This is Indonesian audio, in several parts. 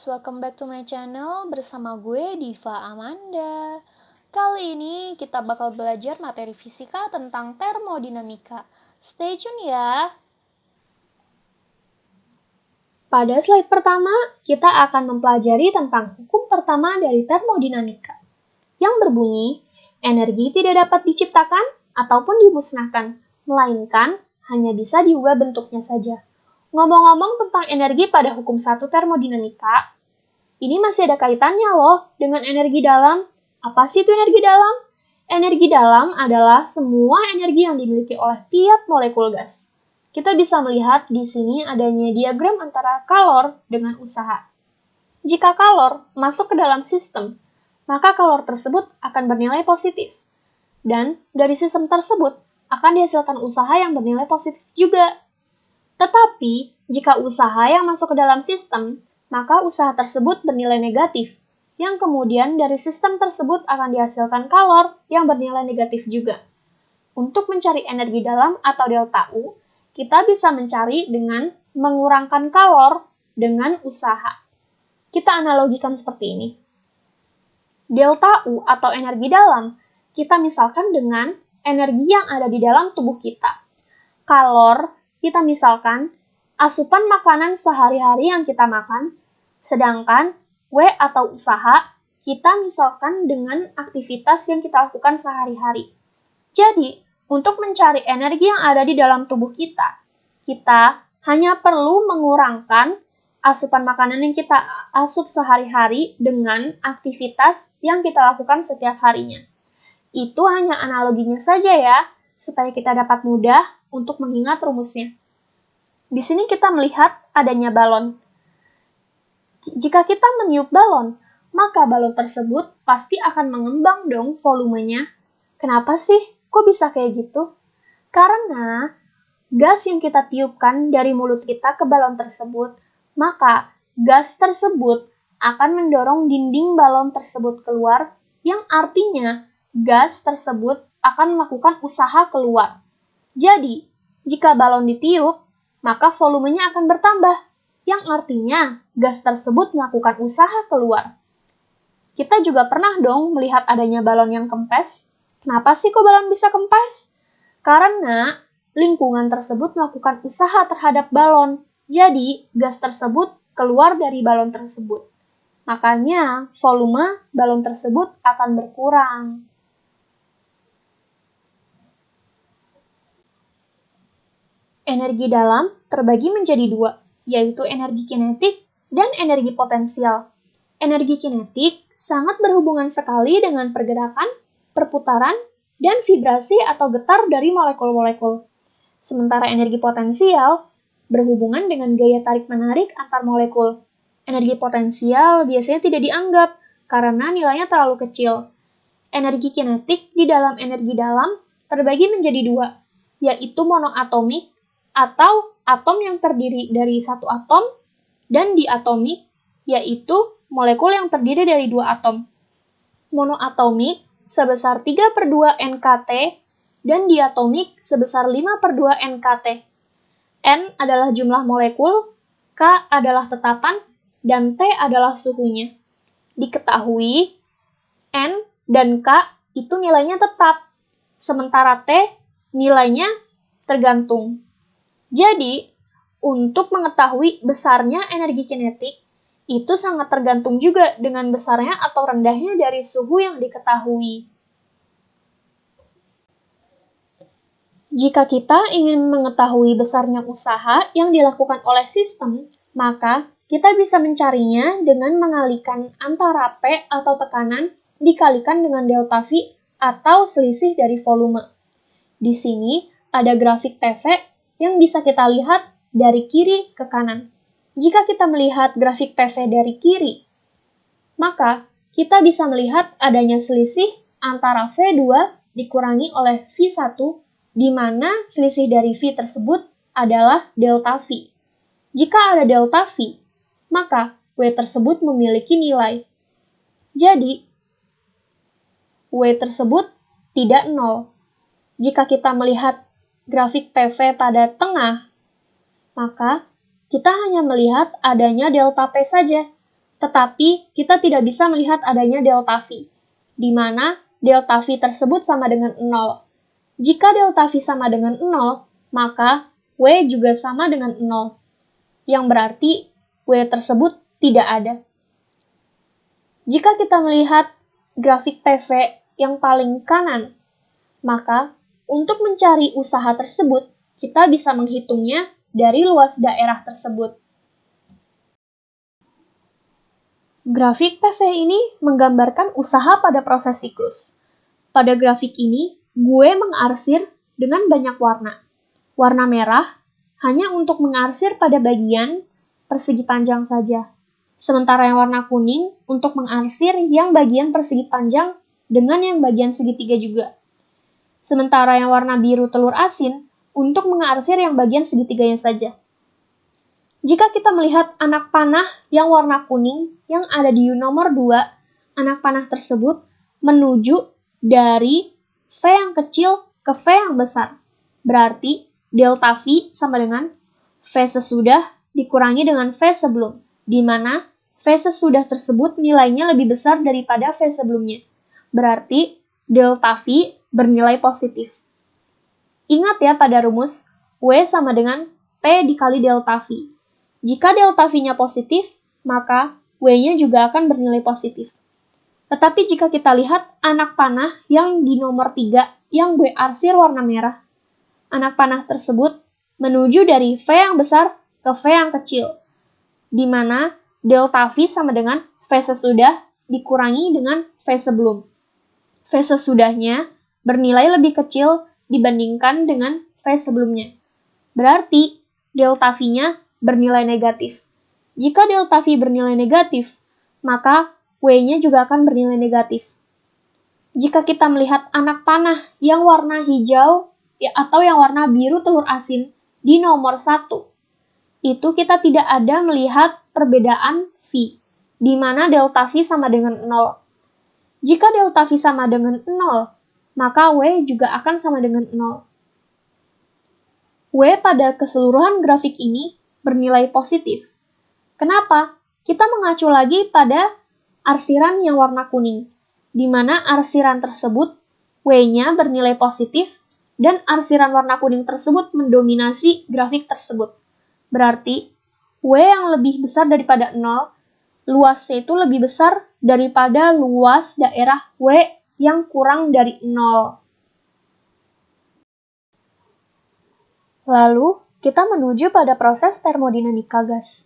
welcome back to my channel bersama gue Diva Amanda. Kali ini kita bakal belajar materi fisika tentang termodinamika. Stay tune ya. Pada slide pertama, kita akan mempelajari tentang hukum pertama dari termodinamika, yang berbunyi, energi tidak dapat diciptakan ataupun dimusnahkan, melainkan hanya bisa diubah bentuknya saja. Ngomong-ngomong tentang energi pada hukum 1 termodinamika, ini masih ada kaitannya loh dengan energi dalam. Apa sih itu energi dalam? Energi dalam adalah semua energi yang dimiliki oleh tiap molekul gas. Kita bisa melihat di sini adanya diagram antara kalor dengan usaha. Jika kalor masuk ke dalam sistem, maka kalor tersebut akan bernilai positif. Dan dari sistem tersebut akan dihasilkan usaha yang bernilai positif juga. Tetapi, jika usaha yang masuk ke dalam sistem, maka usaha tersebut bernilai negatif, yang kemudian dari sistem tersebut akan dihasilkan kalor yang bernilai negatif juga. Untuk mencari energi dalam atau delta U, kita bisa mencari dengan mengurangkan kalor dengan usaha. Kita analogikan seperti ini. Delta U atau energi dalam, kita misalkan dengan energi yang ada di dalam tubuh kita. Kalor, kita misalkan asupan makanan sehari-hari yang kita makan, sedangkan W atau usaha kita misalkan dengan aktivitas yang kita lakukan sehari-hari. Jadi, untuk mencari energi yang ada di dalam tubuh kita hanya perlu mengurangkan asupan makanan yang kita asup sehari-hari dengan aktivitas yang kita lakukan setiap harinya. Itu hanya analoginya saja ya, supaya kita dapat mudah untuk mengingat rumusnya. Di sini kita melihat adanya balon. Jika kita meniup balon, maka balon tersebut pasti akan mengembang dong volumenya. Kenapa sih? Kok bisa kayak gitu? Karena gas yang kita tiupkan dari mulut kita ke balon tersebut, maka gas tersebut akan mendorong dinding balon tersebut keluar, yang artinya gas tersebut akan melakukan usaha keluar. Jadi, jika balon ditiup, maka volumenya akan bertambah, yang artinya gas tersebut melakukan usaha keluar. Kita juga pernah dong melihat adanya balon yang kempes. Kenapa sih kok balon bisa kempes? Karena lingkungan tersebut melakukan usaha terhadap balon, jadi gas tersebut keluar dari balon tersebut. Makanya volume balon tersebut akan berkurang. Energi dalam terbagi menjadi dua, yaitu energi kinetik dan energi potensial. Energi kinetik sangat berhubungan sekali dengan pergerakan, perputaran, dan vibrasi atau getar dari molekul-molekul. Sementara energi potensial berhubungan dengan gaya tarik-menarik antar molekul. Energi potensial biasanya tidak dianggap karena nilainya terlalu kecil. Energi kinetik di dalam energi dalam terbagi menjadi dua, yaitu monoatomik atau atom yang terdiri dari satu atom, dan diatomik, yaitu molekul yang terdiri dari dua atom. Monoatomik sebesar 3/2 NKT, dan diatomik sebesar 5/2 NKT. N adalah jumlah molekul, K adalah tetapan, dan T adalah suhunya. Diketahui, N dan K itu nilainya tetap, sementara T nilainya tergantung. Jadi, untuk mengetahui besarnya energi kinetik, itu sangat tergantung juga dengan besarnya atau rendahnya dari suhu yang diketahui. Jika kita ingin mengetahui besarnya usaha yang dilakukan oleh sistem, maka kita bisa mencarinya dengan mengalihkan antara P atau tekanan dikalikan dengan delta V atau selisih dari volume. Di sini ada grafik PV yang bisa kita lihat dari kiri ke kanan. Jika kita melihat grafik PV dari kiri, maka kita bisa melihat adanya selisih antara V2 dikurangi oleh V1, di mana selisih dari V tersebut adalah delta V. Jika ada delta V, maka W tersebut memiliki nilai. Jadi, W tersebut tidak 0. Jika kita melihat grafik PV pada tengah, maka kita hanya melihat adanya delta P saja. Tetapi kita tidak bisa melihat adanya delta V, di mana delta V tersebut sama dengan 0. Jika delta V sama dengan 0, maka W juga sama dengan 0, yang berarti W tersebut tidak ada. Jika kita melihat grafik PV yang paling kanan, maka untuk mencari usaha tersebut, kita bisa menghitungnya dari luas daerah tersebut. Grafik PV ini menggambarkan usaha pada proses siklus. Pada grafik ini, gue mengarsir dengan banyak warna. Warna merah hanya untuk mengarsir pada bagian persegi panjang saja. Sementara yang warna kuning untuk mengarsir yang bagian persegi panjang dengan yang bagian segitiga juga. Sementara yang warna biru telur asin untuk mengarsir yang bagian segitiganya saja. Jika kita melihat anak panah yang warna kuning yang ada di nomor 2, anak panah tersebut menuju dari V yang kecil ke V yang besar. Berarti delta V sama dengan V sesudah dikurangi dengan V sebelum, di mana V sesudah tersebut nilainya lebih besar daripada V sebelumnya. Berarti delta V bernilai positif. Ingat ya pada rumus, W sama dengan P dikali delta V. Jika delta V-nya positif, maka W-nya juga akan bernilai positif. Tetapi jika kita lihat anak panah yang di nomor 3 yang gue arsir warna merah, anak panah tersebut menuju dari V yang besar ke V yang kecil, di mana delta V sama dengan V sesudah dikurangi dengan V sebelum. V sesudahnya bernilai lebih kecil dibandingkan dengan V sebelumnya. Berarti delta V-nya bernilai negatif. Jika delta V bernilai negatif, maka W-nya juga akan bernilai negatif. Jika kita melihat anak panah yang warna hijau atau yang warna biru telur asin di nomor 1, itu kita tidak ada melihat perbedaan V, di mana delta V sama dengan 0. Jika delta V sama dengan 0, maka W juga akan sama dengan 0. W pada keseluruhan grafik ini bernilai positif. Kenapa? Kita mengacu lagi pada arsiran yang warna kuning, di mana arsiran tersebut W-nya bernilai positif dan arsiran warna kuning tersebut mendominasi grafik tersebut. Berarti W yang lebih besar daripada 0, luasnya itu lebih besar daripada luas daerah W yang kurang dari 0. Lalu, kita menuju pada proses termodinamika gas.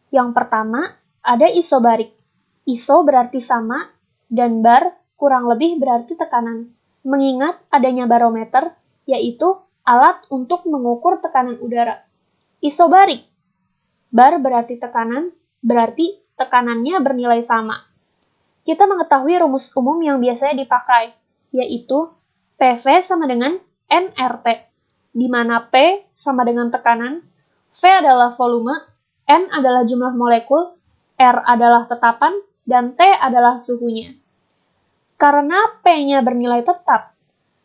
Yang pertama, ada isobarik. Iso berarti sama, dan bar kurang lebih berarti tekanan. Mengingat adanya barometer, yaitu alat untuk mengukur tekanan udara. Isobarik. Bar berarti tekanan, berarti tekanannya bernilai sama. Kita mengetahui rumus umum yang biasanya dipakai, yaitu PV sama dengan nRT, di mana P sama dengan tekanan, V adalah volume, N adalah jumlah molekul, R adalah tetapan, dan T adalah suhunya. Karena P-nya bernilai tetap,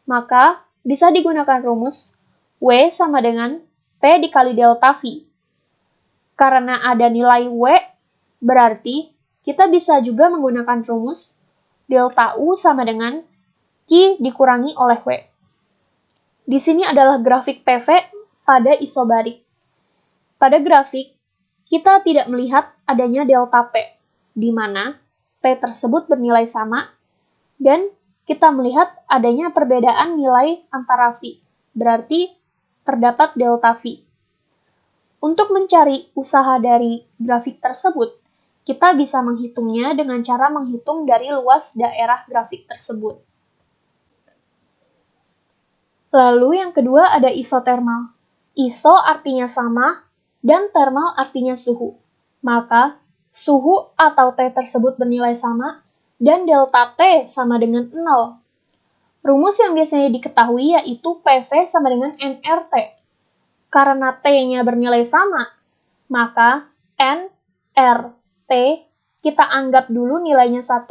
maka bisa digunakan rumus W sama dengan P dikali delta V. Karena ada nilai W, berarti kita bisa juga menggunakan rumus delta U sama dengan Q dikurangi oleh W. Di sini adalah grafik PV pada isobarik. Pada grafik, kita tidak melihat adanya delta P, di mana P tersebut bernilai sama, dan kita melihat adanya perbedaan nilai antara V, berarti terdapat delta V. Untuk mencari usaha dari grafik tersebut, kita bisa menghitungnya dengan cara menghitung dari luas daerah grafik tersebut. Lalu yang kedua ada isotermal. Iso artinya sama, dan thermal artinya suhu. Maka, suhu atau T tersebut bernilai sama, dan delta T sama dengan 0. Rumus yang biasanya diketahui yaitu PV sama dengan nRT. Karena T-nya bernilai sama, maka N, R, T kita anggap dulu nilainya 1.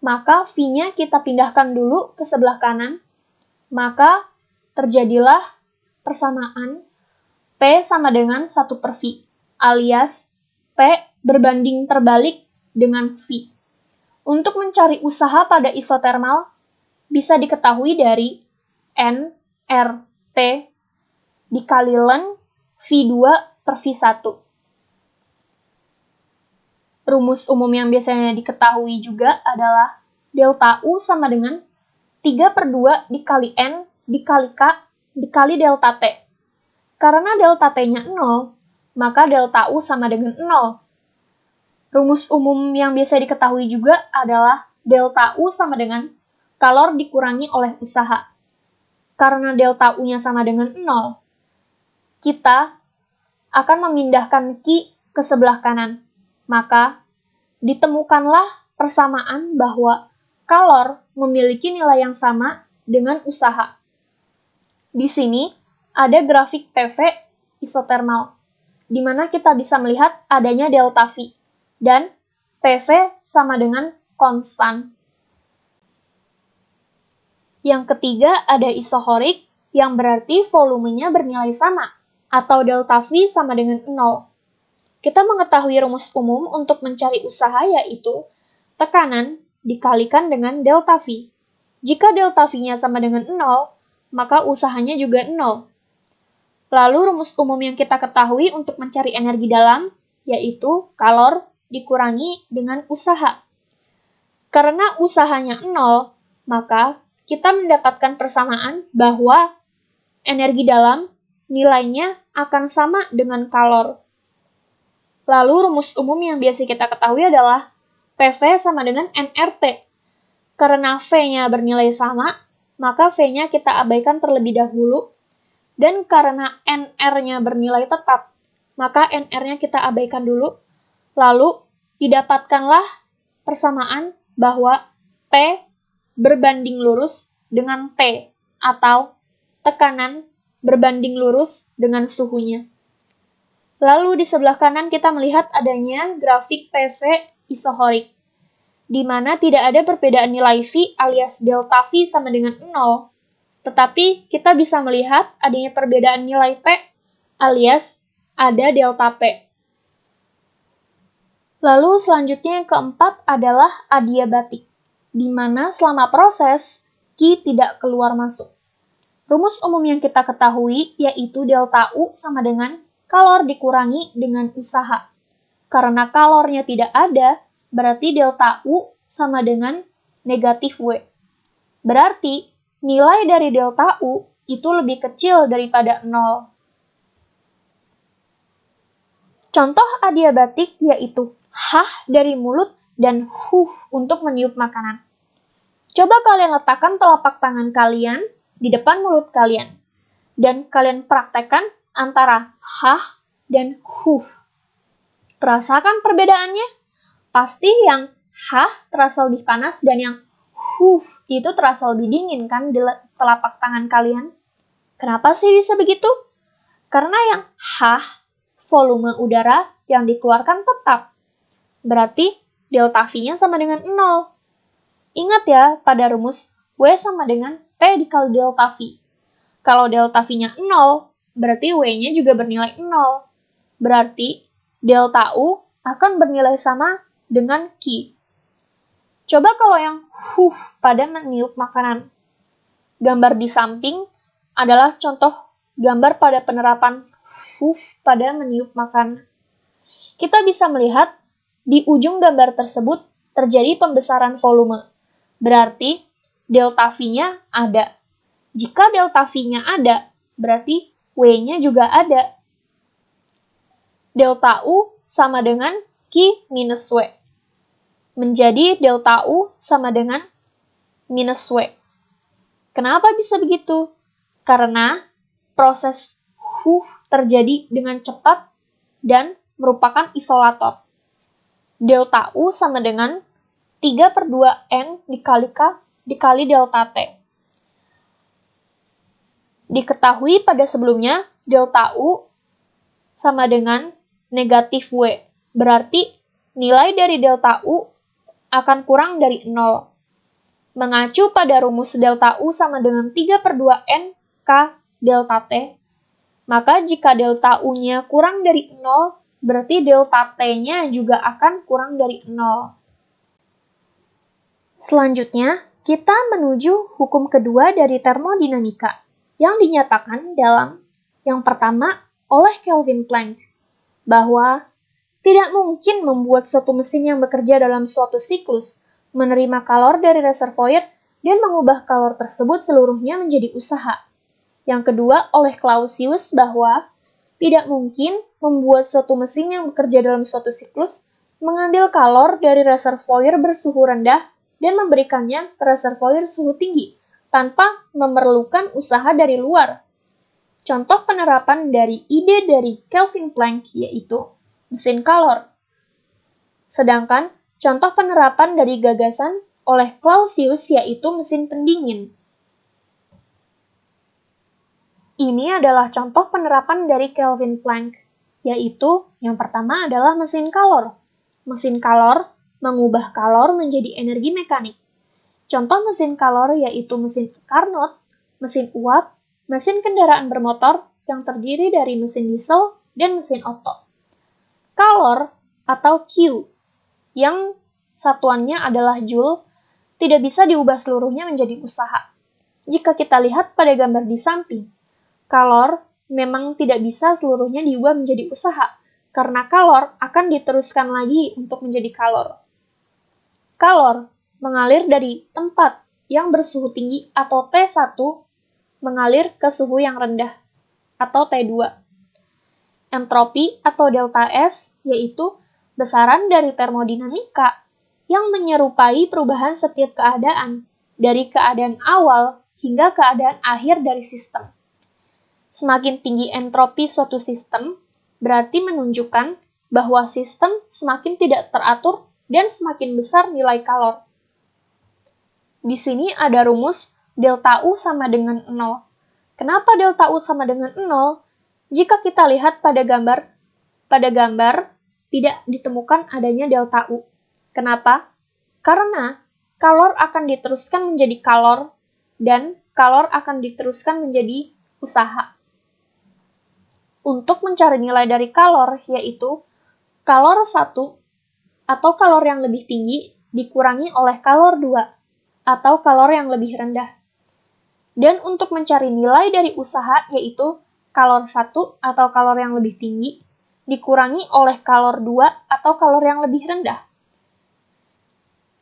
Maka V-nya kita pindahkan dulu ke sebelah kanan, maka terjadilah persamaan P sama dengan 1 per V, alias P berbanding terbalik dengan V. Untuk mencari usaha pada isotermal, bisa diketahui dari N, R, T dikali ln V2 per V1. Rumus umum yang biasanya diketahui juga adalah delta U sama dengan 3/2 dikali N dikali K dikali delta T. Karena delta T-nya 0, maka delta U sama dengan 0. Rumus umum yang biasa diketahui juga adalah delta U sama dengan kalor dikurangi oleh usaha. Karena delta U-nya sama dengan 0, kita akan memindahkan Q ke sebelah kanan. Maka, ditemukanlah persamaan bahwa kalor memiliki nilai yang sama dengan usaha. Di sini ada grafik PV isotermal, di mana kita bisa melihat adanya delta V, dan PV sama dengan konstan. Yang ketiga ada isohorik, yang berarti volumenya bernilai sama, atau delta V sama dengan 0. Kita mengetahui rumus umum untuk mencari usaha yaitu tekanan dikalikan dengan delta V. Jika delta V-nya sama dengan 0, maka usahanya juga 0. Lalu rumus umum yang kita ketahui untuk mencari energi dalam yaitu kalor dikurangi dengan usaha. Karena usahanya 0, maka kita mendapatkan persamaan bahwa energi dalam nilainya akan sama dengan kalor. Lalu rumus umum yang biasa kita ketahui adalah PV sama dengan nRT. Karena V-nya bernilai sama, maka V-nya kita abaikan terlebih dahulu. Dan karena NR-nya bernilai tetap, maka NR-nya kita abaikan dulu. Lalu didapatkanlah persamaan bahwa P berbanding lurus dengan T, atau tekanan berbanding lurus dengan suhunya. Lalu di sebelah kanan kita melihat adanya grafik PV isohorik, di mana tidak ada perbedaan nilai V alias delta V sama dengan 0, tetapi kita bisa melihat adanya perbedaan nilai P alias ada delta P. Lalu selanjutnya yang keempat adalah adiabatik, di mana selama proses Q tidak keluar masuk. Rumus umum yang kita ketahui yaitu delta U sama dengan kalor dikurangi dengan usaha. Karena kalornya tidak ada, berarti delta U sama dengan negatif W. Berarti nilai dari delta U itu lebih kecil daripada 0. Contoh adiabatik yaitu hah dari mulut dan huh untuk meniup makanan. Coba kalian letakkan telapak tangan kalian di depan mulut kalian, dan kalian praktekkan antara hah dan huh. Rasakan perbedaannya? Pasti yang hah terasa lebih panas dan yang huh itu terasa lebih dingin kan di telapak tangan kalian. Kenapa sih bisa begitu? Karena yang hah, volume udara yang dikeluarkan tetap. Berarti delta V-nya sama dengan 0. Ingat ya, pada rumus W sama dengan P dikali delta V. Kalau delta V-nya 0, berarti W-nya juga bernilai 0. Berarti delta U akan bernilai sama dengan Q. Coba kalau yang huh pada meniup makanan. Gambar di samping adalah contoh gambar pada penerapan huh pada meniup makanan. Kita bisa melihat di ujung gambar tersebut terjadi pembesaran volume. Berarti delta V-nya ada. Jika delta V-nya ada, berarti W-nya juga ada. Delta U sama dengan Q minus W. Menjadi delta U sama dengan minus W. Kenapa bisa begitu? Karena proses huh terjadi dengan cepat dan merupakan isolator. Delta U sama dengan 3/2 N dikali K dikali delta T. Diketahui pada sebelumnya, delta U sama dengan negatif W. Berarti nilai dari delta U akan kurang dari 0. Mengacu pada rumus delta U sama dengan 3/2 N K delta T, maka jika delta U-nya kurang dari 0, berarti delta T-nya juga akan kurang dari 0. Selanjutnya, kita menuju hukum kedua dari termodinamika yang dinyatakan dalam yang pertama oleh Kelvin Planck, bahwa tidak mungkin membuat suatu mesin yang bekerja dalam suatu siklus menerima kalor dari reservoir dan mengubah kalor tersebut seluruhnya menjadi usaha. Yang kedua oleh Clausius bahwa tidak mungkin membuat suatu mesin yang bekerja dalam suatu siklus mengambil kalor dari reservoir bersuhu rendah dan memberikannya ke reservoir suhu tinggi tanpa memerlukan usaha dari luar. Contoh penerapan dari ide dari Kelvin Planck yaitu mesin kalor. Sedangkan contoh penerapan dari gagasan oleh Clausius yaitu mesin pendingin. Ini adalah contoh penerapan dari Kelvin Planck, yaitu yang pertama adalah mesin kalor. Mesin kalor mengubah kalor menjadi energi mekanik. Contoh mesin kalor yaitu mesin Carnot, mesin uap, mesin kendaraan bermotor yang terdiri dari mesin diesel dan mesin Otto. Kalor atau Q, yang satuannya adalah Joule, tidak bisa diubah seluruhnya menjadi usaha. Jika kita lihat pada gambar di samping, kalor memang tidak bisa seluruhnya diubah menjadi usaha, karena kalor akan diteruskan lagi untuk menjadi kalor. Kalor mengalir dari tempat yang bersuhu tinggi atau T1 mengalir ke suhu yang rendah atau T2. Entropi atau delta S yaitu besaran dari termodinamika yang menyerupai perubahan setiap keadaan, dari keadaan awal hingga keadaan akhir dari sistem. Semakin tinggi entropi suatu sistem, berarti menunjukkan bahwa sistem semakin tidak teratur dan semakin besar nilai kalor. Di sini ada rumus delta U sama dengan 0. Kenapa delta U sama dengan 0? Jika kita lihat pada gambar tidak ditemukan adanya delta U. Kenapa? Karena kalor akan diteruskan menjadi kalor dan kalor akan diteruskan menjadi usaha. Untuk mencari nilai dari kalor, yaitu kalor 1 atau kalor yang lebih tinggi dikurangi oleh kalor 2 atau kalor yang lebih rendah. Dan untuk mencari nilai dari usaha, yaitu kalor 1 atau kalor yang lebih tinggi dikurangi oleh kalor 2 atau kalor yang lebih rendah.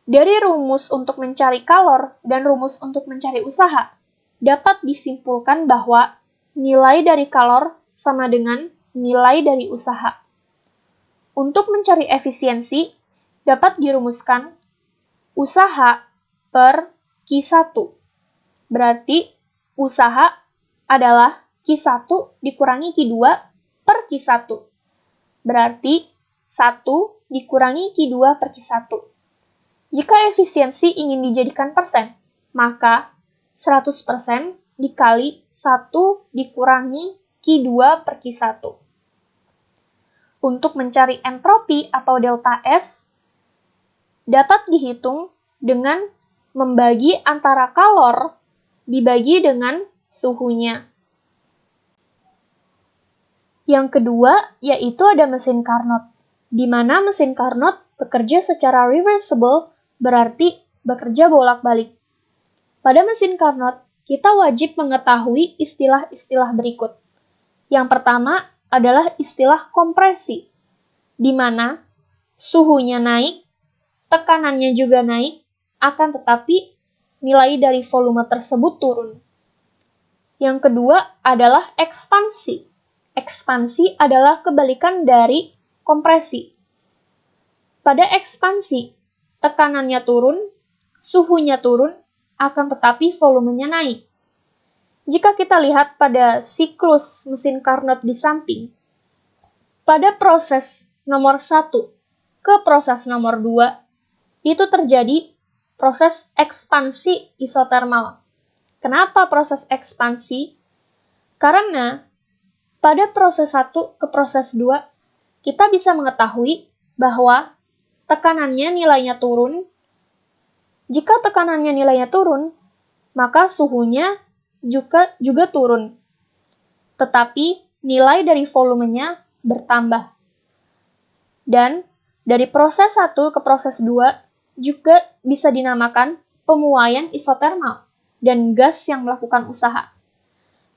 Dari rumus untuk mencari kalor dan rumus untuk mencari usaha, dapat disimpulkan bahwa nilai dari kalor sama dengan nilai dari usaha. Untuk mencari efisiensi, dapat dirumuskan usaha per Q1. Berarti usaha adalah Q1 dikurangi Q2 per Q1. Berarti 1 dikurangi Q2 per Q1. Jika efisiensi ingin dijadikan persen, maka 100% dikali 1 dikurangi Q2 per Q1. Untuk mencari entropi atau delta S, dapat dihitung dengan membagi antara kalor dibagi dengan suhunya. Yang kedua, yaitu ada mesin Carnot, di mana mesin Carnot bekerja secara reversible, berarti bekerja bolak-balik. Pada mesin Carnot, kita wajib mengetahui istilah-istilah berikut. Yang pertama adalah istilah kompresi, di mana suhunya naik, tekanannya juga naik, akan tetapi nilai dari volume tersebut turun. Yang kedua adalah ekspansi. Ekspansi adalah kebalikan dari kompresi. Pada ekspansi, tekanannya turun, suhunya turun, akan tetapi volumenya naik. Jika kita lihat pada siklus mesin Carnot di samping, pada proses nomor 1 ke proses nomor 2, itu terjadi proses ekspansi isotermal. Kenapa proses ekspansi? Karena pada proses 1 ke proses 2, kita bisa mengetahui bahwa tekanannya nilainya turun. Jika tekanannya nilainya turun, maka suhunya juga turun. Tetapi nilai dari volumenya bertambah. Dan dari proses 1 ke proses 2 juga bisa dinamakan pemuaian isotermal dan gas yang melakukan usaha.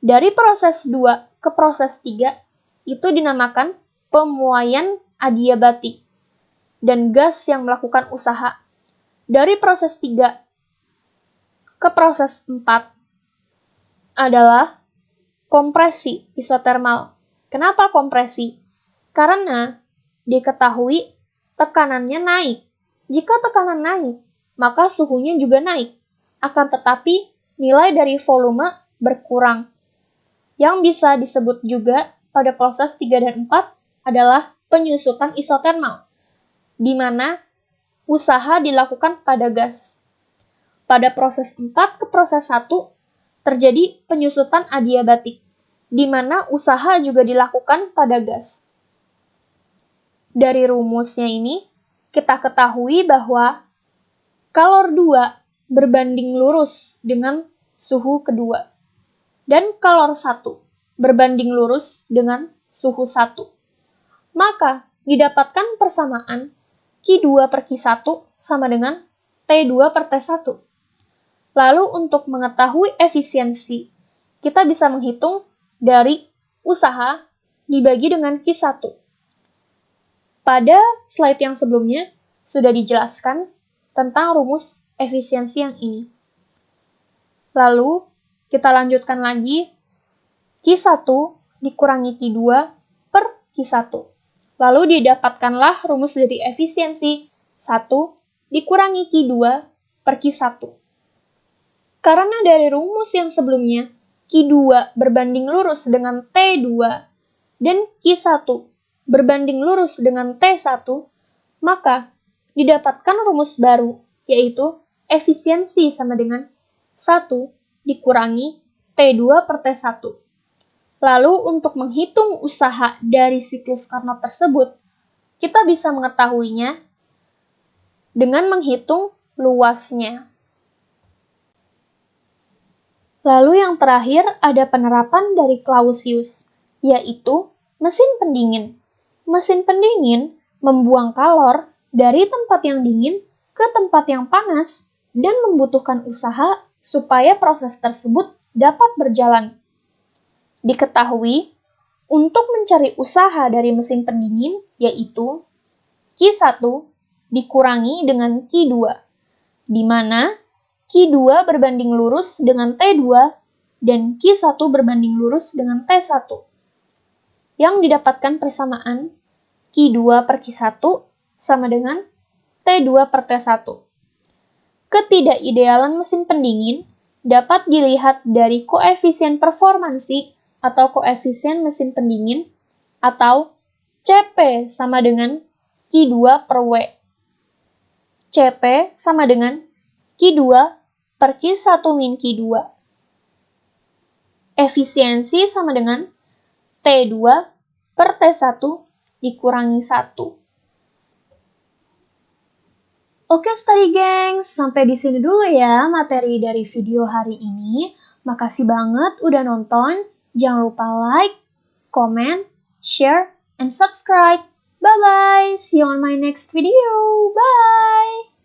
Dari proses 2 ke proses 3 itu dinamakan pemuaian adiabatik dan gas yang melakukan usaha. Dari proses 3 ke proses 4 adalah kompresi isotermal. Kenapa kompresi? Karena diketahui tekanannya naik. Jika tekanan naik, maka suhunya juga naik. Akan tetapi, nilai dari volume berkurang. Yang bisa disebut juga pada proses 3 dan 4 adalah penyusutan isotermal, di mana usaha dilakukan pada gas. Pada proses 4 ke proses 1 terjadi penyusutan adiabatik, di mana usaha juga dilakukan pada gas. Dari rumusnya ini, kita ketahui bahwa kalor 2 berbanding lurus dengan suhu kedua, dan kalor 1 berbanding lurus dengan suhu 1. Maka, didapatkan persamaan Q2 per Q1 sama dengan T2 per T1. Lalu, untuk mengetahui efisiensi, kita bisa menghitung dari usaha dibagi dengan Q1. Pada slide yang sebelumnya, sudah dijelaskan tentang rumus efisiensi yang ini. Lalu, kita lanjutkan lagi, Q1 dikurangi Q2 per Q1. Lalu didapatkanlah rumus dari efisiensi 1 dikurangi Q2 per Q1. Karena dari rumus yang sebelumnya, Q2 berbanding lurus dengan T2 dan Q1 berbanding lurus dengan T1, maka didapatkan rumus baru, yaitu efisiensi sama dengan 1 dikurangi T2 per T1. Lalu untuk menghitung usaha dari siklus Carnot tersebut, kita bisa mengetahuinya dengan menghitung luasnya. Lalu yang terakhir ada penerapan dari Clausius, yaitu mesin pendingin. Mesin pendingin membuang kalor dari tempat yang dingin ke tempat yang panas dan membutuhkan usaha supaya proses tersebut dapat berjalan. Diketahui, untuk mencari usaha dari mesin pendingin yaitu Q1 dikurangi dengan Q2, di mana Q2 berbanding lurus dengan T2 dan Q1 berbanding lurus dengan T1. Yang didapatkan persamaan Q2 per Q1 sama dengan T2 per T1. Ketidakidealan mesin pendingin dapat dilihat dari koefisien performansi atau koefisien mesin pendingin atau CP sama dengan Q2 per W. CP sama dengan Q2 per Q1 min Q2. Efisiensi sama dengan T2 per T1 dikurangi 1. Oke, study gengs, sampai di sini dulu ya materi dari video hari ini. Makasih banget udah nonton. Jangan lupa like, comment, share, and subscribe. Bye-bye. See you on my next video. Bye.